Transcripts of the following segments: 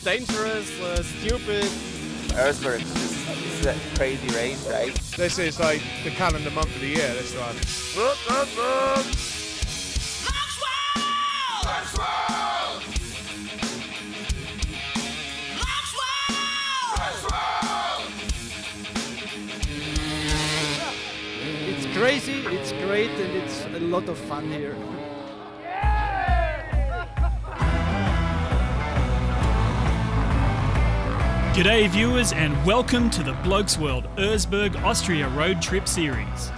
dangerous, stupid. Salzburg is a crazy race, right? This is like the calendar month of the year, this one. It's crazy, it's great, and it's a lot of fun here. G'day viewers and welcome to the Blokesworld Salzburg Austria road trip series.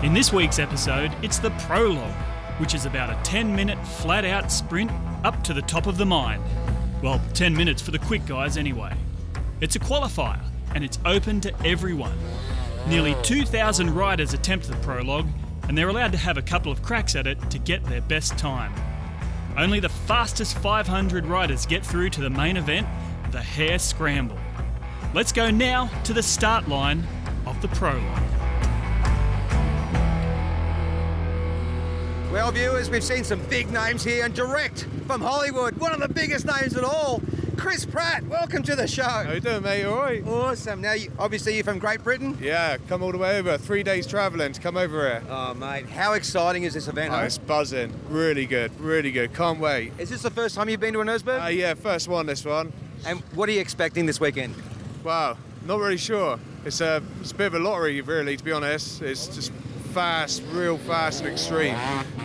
In this week's episode, it's the prologue, which is about a 10-minute flat-out sprint up to the top of the mine. Well, 10 minutes for the quick guys anyway. It's a qualifier and it's open to everyone. Nearly 2,000 riders attempt the prologue and they're allowed to have a couple of cracks at it to get their best time. Only the fastest 500 riders get through to the main event, the Hare Scramble. Let's go now to the start line of the prologue. Well, viewers, we've seen some big names here, and direct from Hollywood, one of the biggest names at all, Chris Pratt. Welcome to the show. How you doing, mate? All right? Awesome. Now, obviously, you're from Great Britain? Yeah, come all the way over. 3 days travelling to come over here. Oh, mate, how exciting is this event? Oh, it's buzzing. Really good, really good. Can't wait. Is this the first time you've been to an Salzburg? Yeah, first one, this one. And what are you expecting this weekend? Wow, not really sure. It's a bit of a lottery, really, to be honest. It's just fast, real fast and extreme.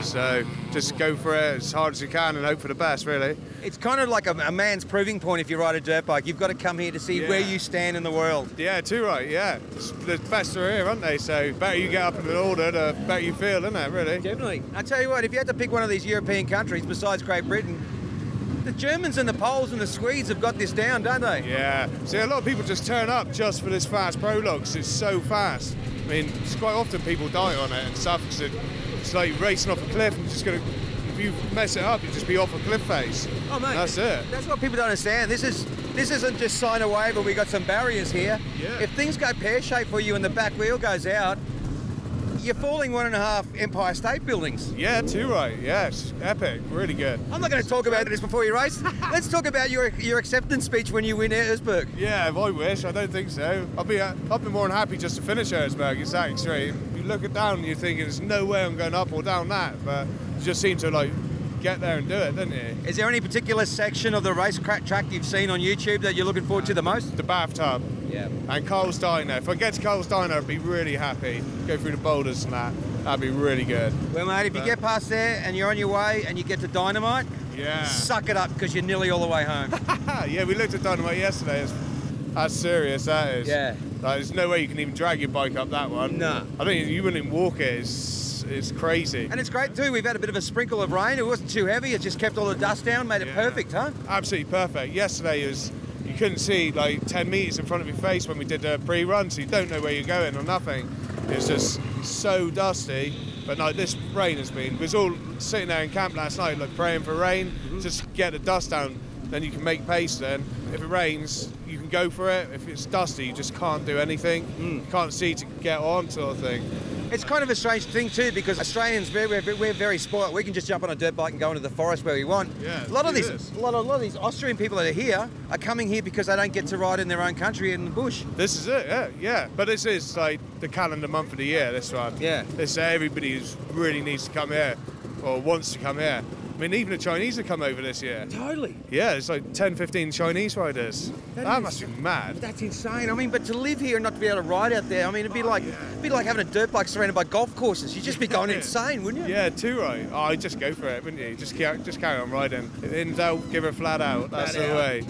So just go for it as hard as you can and hope for the best, really. It's kind of like a man's proving point if you ride a dirt bike. You've got to come here to see where you stand in the world. Yeah, too right, yeah. The best are here, aren't they? So better you get up in an order, the better you feel, isn't it, really? Definitely. I tell you what, if you had to pick one of these European countries besides Great Britain, the Germans and the Poles and the Swedes have got this down, don't they? Yeah. See, a lot of people just turn up just for this fast prologue because it's so fast. I mean, it's quite often people die on it and stuff because it's like racing off a cliff and just going to, if you mess it up, you'd just be off a cliff face. Oh, mate. That's it. That's what people don't understand. This isn't just sign a waiver, we got some barriers here. Yeah. If things go pear-shaped for you and the back wheel goes out, you're falling 1.5 Empire State Buildings. Yeah, too right. Yeah, it's epic. Really good. I'm not going to talk about this before you race. Let's talk about your acceptance speech when you win Salzburg. Yeah, I wish. I don't think so. I'll be more than happy just to finish Salzburg. It's that extreme. You look it down and you're thinking there's no way I'm going up or down that, but you just seem to like get there and do it, don't you? Is there any particular section of the race track you've seen on YouTube that you're looking forward to the most? The bathtub. Yeah. And Carl's Diner. If I get to Carl's Diner, I'd be really happy. Go through the boulders and that. That'd be really good. Well, mate, if you get past there and you're on your way and you get to Dynamite, suck it up because you're nearly all the way home. Yeah, we looked at Dynamite yesterday. That's serious, that is. Yeah. Like, there's no way you can even drag your bike up that one. No. I think you wouldn't even walk it. It's crazy. And it's great too. We've had a bit of a sprinkle of rain. It wasn't too heavy. It just kept all the dust down, made it perfect, huh? Absolutely perfect. Yesterday you couldn't see like 10 metres in front of your face when we did a pre-run, so you don't know where you're going or nothing. It was just so dusty. But like this rain has been, we was all sitting there in camp last night, like praying for rain, just get the dust down, then you can make pace then. If it rains, you can go for it. If it's dusty, you just can't do anything. You can't see to get on, sort of thing. It's kind of a strange thing too, because Australians, we're very spoiled. We can just jump on a dirt bike and go into the forest where we want. Yeah, a lot of these Austrian people that are here are coming here because they don't get to ride in their own country in the bush. This is it, yeah. But this is like the calendar month of the year, this one. Yeah. This everybody really needs to come here or wants to come here. I mean, even the Chinese have come over this year. Totally. Yeah, it's like 10, 15 Chinese riders. That must be mad. That's insane. I mean, but to live here and not to be able to ride out there, I mean, it'd be like having a dirt bike surrounded by golf courses. You'd just be going insane, wouldn't you? Yeah, too right. Oh, I'd just go for it, wouldn't you? Just carry on riding. In doubt, give her flat out. That's the way.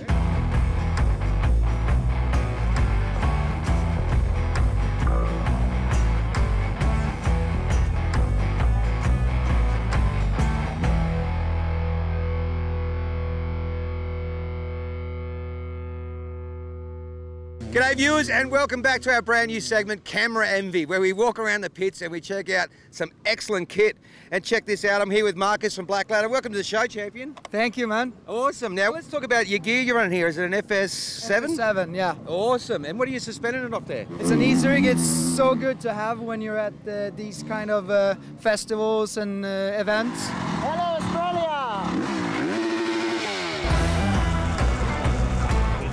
G'day viewers and welcome back to our brand new segment, Camera Envy, where we walk around the pits and we check out some excellent kit. And check this out, I'm here with Marcus from Black Ladder. Welcome to the show, champion. Thank you, man. Awesome. Now let's talk about your gear you're on here. Is it an FS7? FS7, yeah. Awesome. And what are you suspending it off there? It's an easy rig. It's so good to have when you're at these kind of festivals and events. Hello, Australia!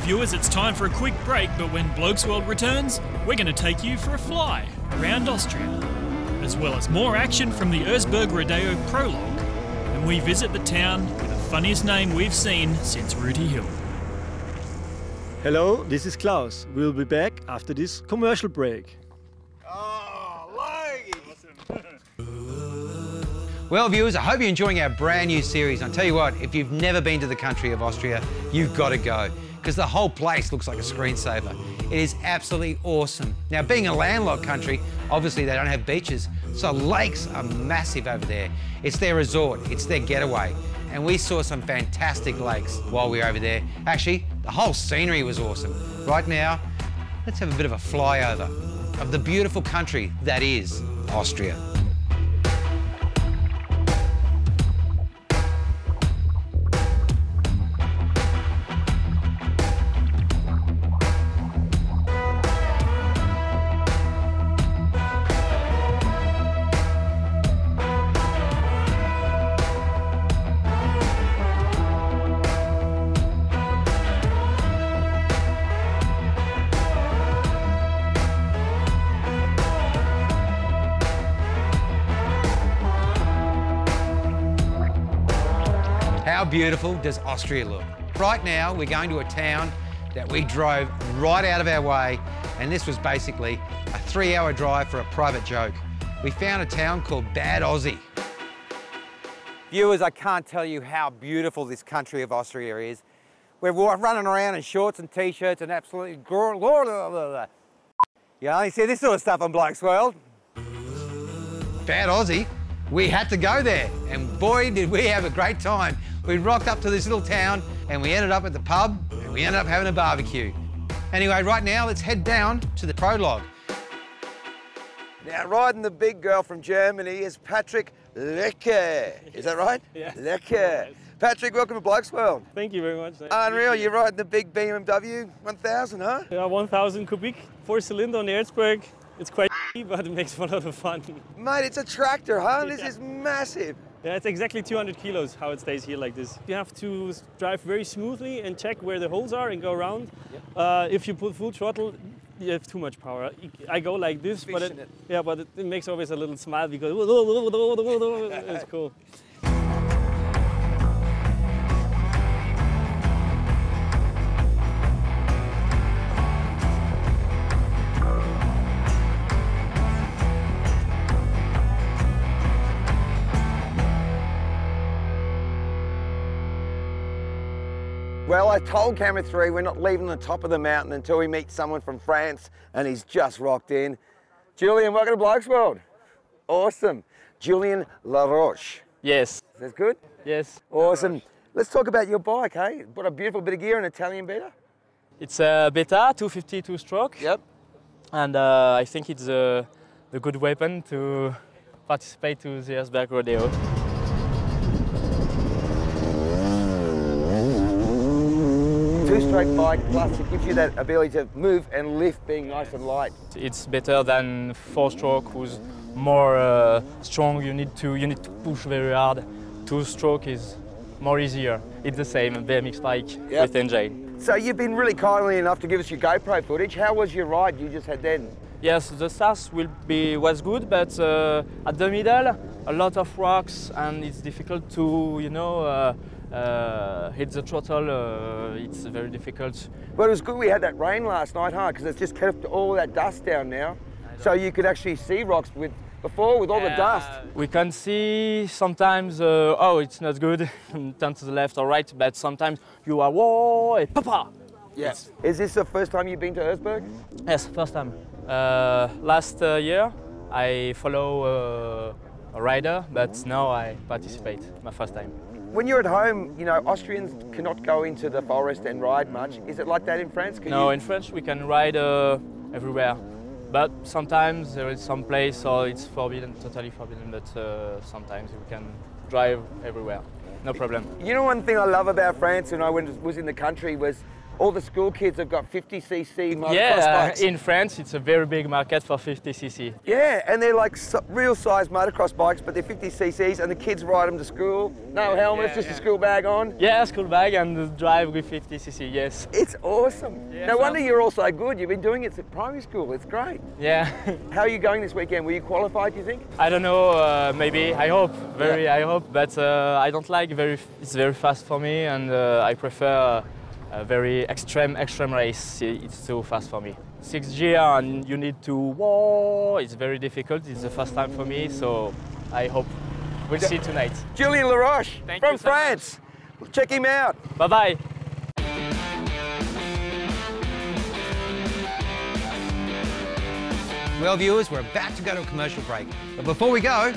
viewers, it's time for a quick break, but when Blokesworld returns, we're going to take you for a fly around Austria, as well as more action from the Salzburg Rodeo prologue, and we visit the town with the funniest name we've seen since Rooty Hill. Hello, this is Klaus. We'll be back after this commercial break. Well, viewers, I hope you're enjoying our brand new series. I'll tell you what, if you've never been to the country of Austria, you've got to go, because the whole place looks like a screensaver. It is absolutely awesome. Now, being a landlocked country, obviously they don't have beaches, so lakes are massive over there. It's their resort, it's their getaway. And we saw some fantastic lakes while we were over there. Actually, the whole scenery was awesome. Right now, let's have a bit of a flyover of the beautiful country that is Austria. How beautiful does Austria look? Right now, we're going to a town that we drove right out of our way, and this was basically a 3-hour drive for a private joke. We found a town called Bad Aussie. Viewers, I can't tell you how beautiful this country of Austria is. We're running around in shorts and t-shirts and absolutely... You only see this sort of stuff on Blokesworld. Bad Aussie? We had to go there, and boy, did we have a great time. We rocked up to this little town, and we ended up at the pub, and we ended up having a barbecue. Anyway, right now, let's head down to the prologue. Now, riding the big girl from Germany is Patrick Lecke. Is that right? Yeah. Lecke. Yes. Patrick, welcome to Blokesworld. Thank you very much. Unreal, you're riding the big BMW 1000, huh? Yeah, 1000 cubic, 4-cylinder on the Salzburg. It's quite but it makes a lot of fun. Mate, it's a tractor, huh? This Yeah. is massive. Yeah, it's exactly 200 kilos how it stays here like this. You have to drive very smoothly and check where the holes are and go around. Yep. If you put full throttle, you have too much power. I go like this, but it makes always a little smile because it's cool. Well, I told Camera 3 we're not leaving the top of the mountain until we meet someone from France, and he's just rocked in. Julian, welcome to Blokesworld. Awesome. Julian Laroche. Yes. That's good? Yes. Awesome. Let's talk about your bike, hey? What a beautiful bit of gear, an Italian Beta. It's a Beta 250 two-stroke. Yep. And I think it's the good weapon to participate to the Salzburg Rodeo. Two-stroke bike, plus it gives you that ability to move and lift, being nice and light. It's better than 4-stroke, who's more strong. You need to push very hard. 2-stroke is more easier. It's the same BMX bike with engine. So you've been really kindly enough to give us your GoPro footage. How was your ride you just had then? Yes, the start was good, but at the middle, a lot of rocks, and it's difficult to, hit the throttle. It's very difficult. Well, it was good we had that rain last night, huh? Because it's just kept all that dust down now. So you could actually see rocks before with all the dust. We can see sometimes, oh, it's not good, turn to the left or right, but sometimes you are, whoa, papa! Yes. Is this the first time you've been to Salzburg? Yes, first time. Last year, I follow a rider, but now I participate, my first time. When you're at home, Austrians cannot go into the forest and ride much. Is it like that in France? No, in France we can ride everywhere. But sometimes there is some place, so it's forbidden, totally forbidden, but sometimes we can drive everywhere, no problem. You know, one thing I love about France when I was in the country was all the school kids have got 50cc motocross Yeah, bikes. in France, it's a very big market for 50cc. Yeah, and they're like real size motocross bikes, but they're 50cc's, and the kids ride them to school. No helmets, just a school bag on. Yeah, school bag and drive with 50cc, yes. It's awesome. Yeah, No wonder you're all so good. You've been doing it at primary school. It's great. Yeah. How are you going this weekend? Were you qualified, do you think? I don't know, maybe, I hope, I hope, but I don't like it's very fast for me, and I prefer a very extreme race. It's too fast for me. 6 gear and you need to, whoa, it's very difficult. It's the first time for me, so I hope we'll see tonight. Julien Laroche from so France. Check him out. Bye-bye. Well, viewers, we're about to go to a commercial break. But before we go,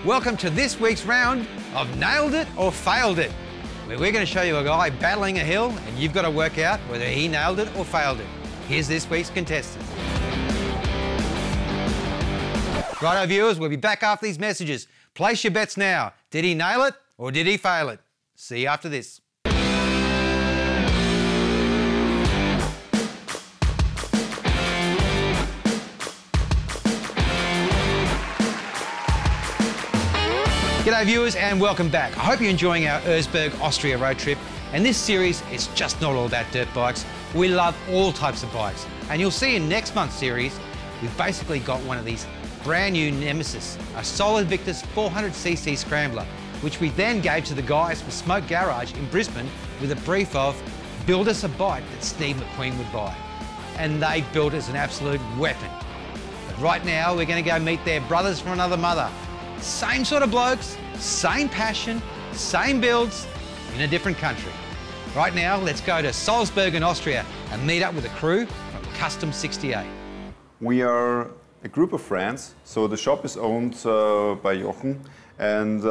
welcome to this week's round of Nailed It or Failed It, where we're going to show you a guy battling a hill and you've got to work out whether he nailed it or failed it. Here's this week's contestant. Righto, viewers, we'll be back after these messages. Place your bets now. Did he nail it or did he fail it? See you after this. G'day viewers and welcome back. I hope you're enjoying our Salzburg Austria road trip, and this series is just not all about dirt bikes. We love all types of bikes, and you'll see in next month's series we've basically got one of these brand new Nemesis, a Solid Victus 400cc scrambler, which we then gave to the guys from Smoke Garage in Brisbane with a brief of build us a bike that Steve McQueen would buy. And they built us an absolute weapon. But right now we're going to go meet their brothers from another mother. Same sort of blokes, same passion, same builds, in a different country. Right now, let's go to Salzburg in Austria and meet up with a crew from Custom 68. We are a group of friends, so the shop is owned by Jochen, and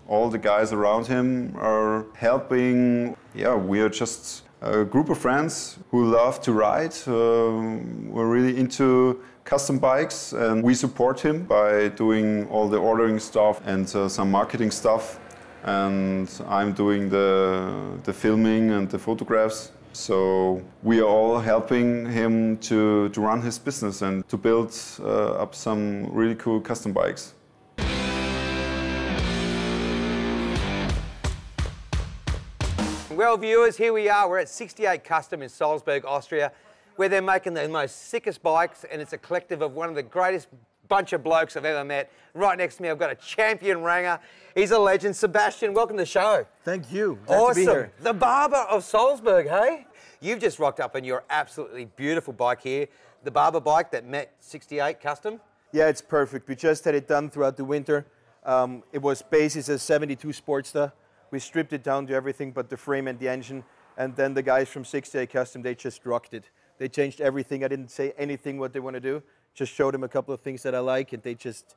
all the guys around him are helping. Yeah, we are just a group of friends who love to ride. We're really into custom bikes, and we support him by doing all the ordering stuff and some marketing stuff, and I'm doing the filming and the photographs. So we are all helping him to run his business and to build up some really cool custom bikes. Well, viewers, here we are. We're at 68 Custom in Salzburg, Austria, where they're making the most sickest bikes, and it's a collective of one of the greatest bunch of blokes I've ever met. Right next to me, I've got a champion ranger. He's a legend. Sebastian, welcome to the show. Thank you. Glad awesome. to be here. The barber of Salzburg, hey? You've just rocked up on your absolutely beautiful bike here, the barber bike that met 68 Custom. Yeah, it's perfect. We just had it done throughout the winter. It was based as a 72 Sportster. We stripped it down to everything but the frame and the engine. And then the guys from 68 Custom, they just rocked it. They changed everything. I didn't say anything what they want to do. Just showed them a couple of things that I like, and they just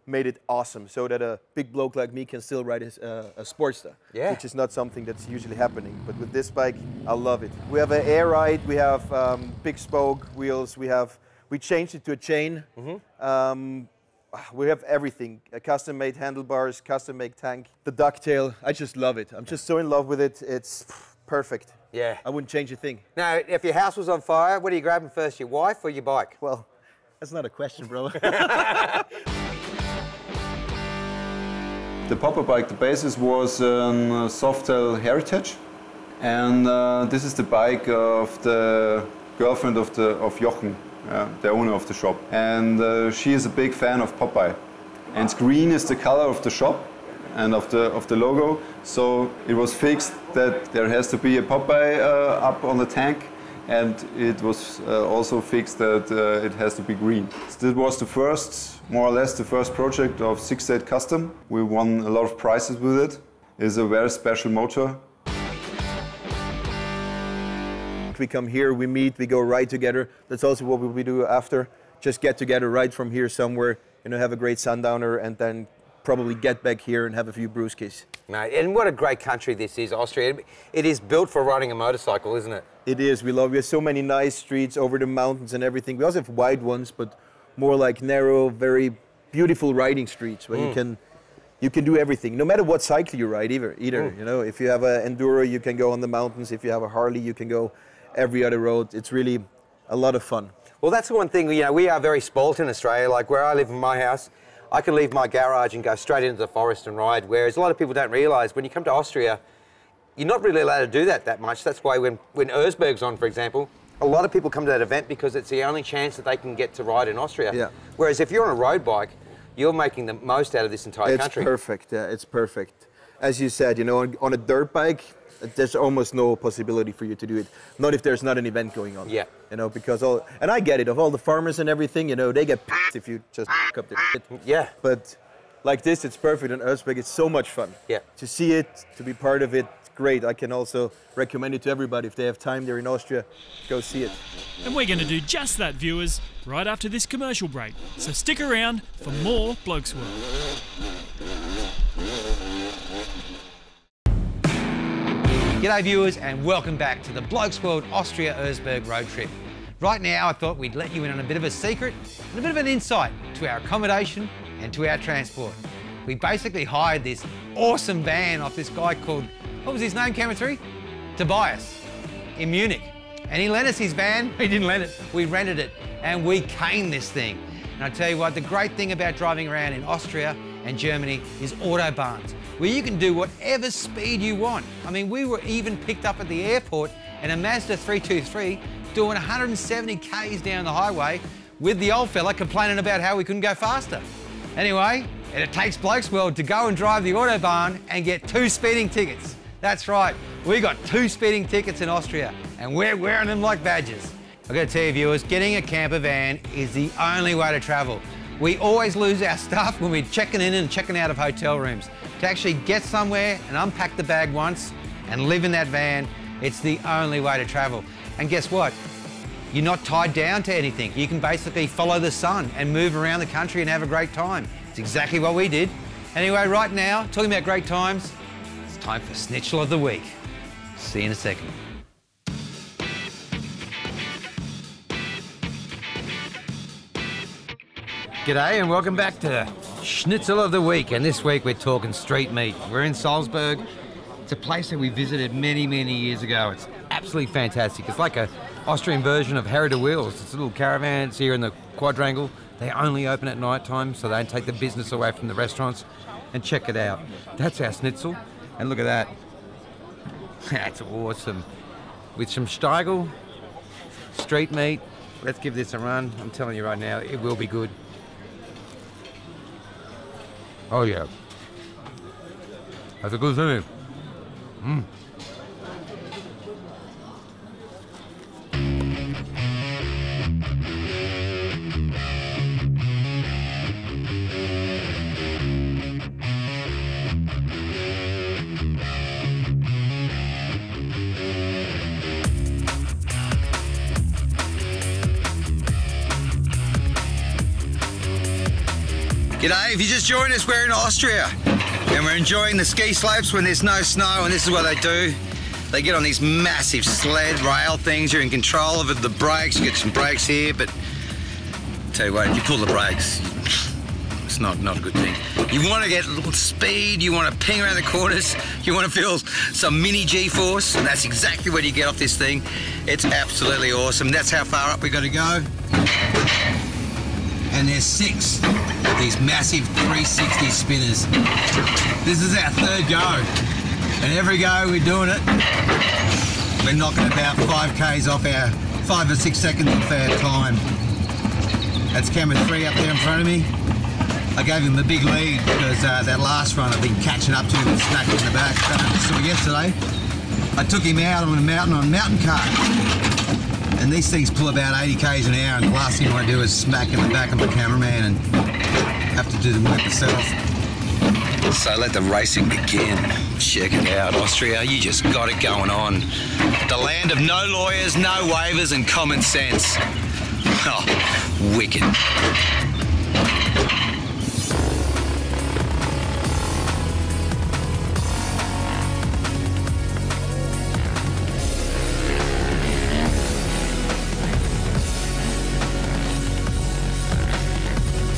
made it awesome so that a big bloke like me can still ride a Sportster, which is not something that's usually happening. But with this bike, I love it. We have an air ride, we have big spoke wheels, we changed it to a chain. We have everything, custom-made handlebars, custom-made tank, the ducktail. I just love it. I'm just so in love with it. It's perfect. Yeah. I wouldn't change a thing. Now, if your house was on fire, what are you grabbing first, your wife or your bike? Well, that's not a question, bro. The Papa bike, the basis was a Softail Heritage, and this is the bike of the girlfriend of Jochen, the owner of the shop. And she is a big fan of Popeye. And green is the color of the shop and of the logo. So it was fixed that there has to be a Popeye up on the tank, and it was also fixed that it has to be green. So this was the first, more or less the first project of 68 Custom. We won a lot of prizes with it. It's a very special motor. We come here, we meet, we go ride together. That's also what we do after. Just get together, ride from here somewhere, have a great sundowner, and then probably get back here and have a few brewskis. Mate, and what a great country this is, Austria. It is built for riding a motorcycle, isn't it? It is. We have so many nice streets over the mountains and everything. We also have wide ones, but more like narrow, very beautiful riding streets where you can do everything, no matter what cycle you ride either. If you have an Enduro, you can go on the mountains. If you have a Harley, you can go every other road. It's really a lot of fun. Well, that's the one thing, you know, we are very spoilt in Australia. Like where I live in my house, I can leave my garage and go straight into the forest and ride, whereas a lot of people don't realise when you come to Austria, you're not really allowed to do that much. That's why when Salzburg's on, for example, a lot of people come to that event because it's the only chance that they can get to ride in Austria. Yeah. Whereas if you're on a road bike, you're making the most out of this entire country. It's perfect, yeah, it's perfect. As you said, you know, on a dirt bike, there's almost no possibility for you to do it. Not if there's not an event going on. Yeah. You know, because and I get it, of all the farmers and everything, you know, they get pissed if you just up their shit. Yeah. But like this, it's perfect on Salzburg. It's so much fun. Yeah. To see it, to be part of it, great. I can also recommend it to everybody. If they have time, they're in Austria, go see it. And we're going to do just that, viewers, right after this commercial break. So stick around for more Blokesworld. G'day viewers and welcome back to the Blokesworld Austria Salzburg road trip. Right now I thought we'd let you in on a bit of a secret and a bit of an insight to our accommodation and to our transport. We basically hired this awesome van off this guy called, what was his name, Camera 3? Tobias, in Munich. And he lent us his van, he didn't lend it, we rented it and we caned this thing. And I tell you what, the great thing about driving around in Austria and Germany is autobahns, where you can do whatever speed you want. I mean, we were even picked up at the airport in a Mazda 323 doing 170 k's down the highway with the old fella complaining about how we couldn't go faster. Anyway, it takes Blokesworld to go and drive the autobahn and get 2 speeding tickets. That's right, we got 2 speeding tickets in Austria and we're wearing them like badges. I've got to tell you viewers, getting a camper van is the only way to travel. We always lose our stuff when we're checking in and checking out of hotel rooms. To actually get somewhere and unpack the bag once and live in that van, it's the only way to travel. And guess what? You're not tied down to anything. You can basically follow the sun and move around the country and have a great time. It's exactly what we did. Anyway, right now, talking about great times, it's time for Schnitzel of the Week. See you in a second. G'day and welcome back to Schnitzel of the Week, and this week we're talking street meat. We're in Salzburg. It's a place that we visited many, many years ago. It's absolutely fantastic. It's like an Austrian version of Harry de Wheels. It's a little caravan. It's here in the quadrangle. They only open at night time, so they don't take the business away from the restaurants. And check it out. That's our schnitzel. And look at that. That's awesome. With some steigel, street meat. Let's give this a run. I'm telling you right now, it will be good. Oh yeah, that's a good thing. G'day, if you just joined us, we're in Austria and we're enjoying the ski slopes when there's no snow, and this is what they do. They get on these massive sled rail things, you're in control of the brakes, you get some brakes here, but tell you what, if you pull the brakes, it's not a good thing. You want to get a little speed, you want to ping around the corners, you want to feel some mini G-force, and that's exactly what you get off this thing. It's absolutely awesome. That's how far up we got to go. And there's 6 of these massive 360 spinners. This is our 3rd go. And every go we're doing it, we're knocking about 5 Ks off our 5 or 6 seconds off our time. That's Camera 3 up there in front of me. I gave him the big lead because that last run I've been catching up to him and smacking in the back. So yesterday, I took him out on a mountain cart. And these things pull about 80 Ks an hour, and the last thing I want to do is smack in the back of the cameraman and have to do the work myself. So let the racing begin. Check it out, Austria, you just got it going on. The land of no lawyers, no waivers and common sense. Oh, wicked.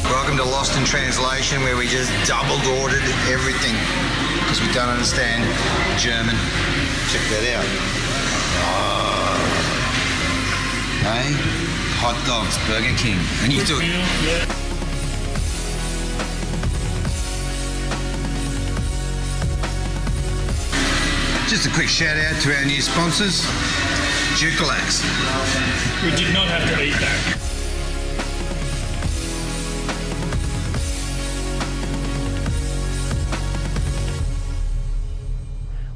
Welcome to Lost in Translation, where we just double ordered everything because we don't understand German. Check that out. Oh. Hot dogs, Burger King. And you do it. Just a quick shout out to our new sponsors, Jukalax. We did not have to eat that.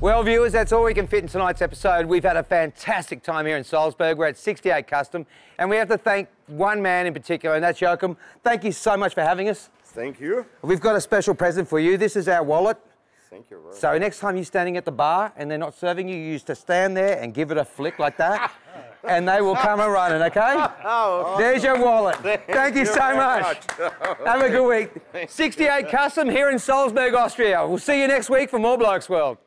Well, viewers, that's all we can fit in tonight's episode. We've had a fantastic time here in Salzburg. We're at 68 Custom, and we have to thank one man in particular, and that's Joachim. Thank you so much for having us. Thank you. We've got a special present for you. This is our wallet. Thank you. So next time you're standing at the bar and they're not serving you, you used to stand there and give it a flick like that, and they will come a running, okay? Oh, there's your wallet. Thank you so much. Have a good week. 68 Custom here in Salzburg, Austria. We'll see you next week for more Blokesworld.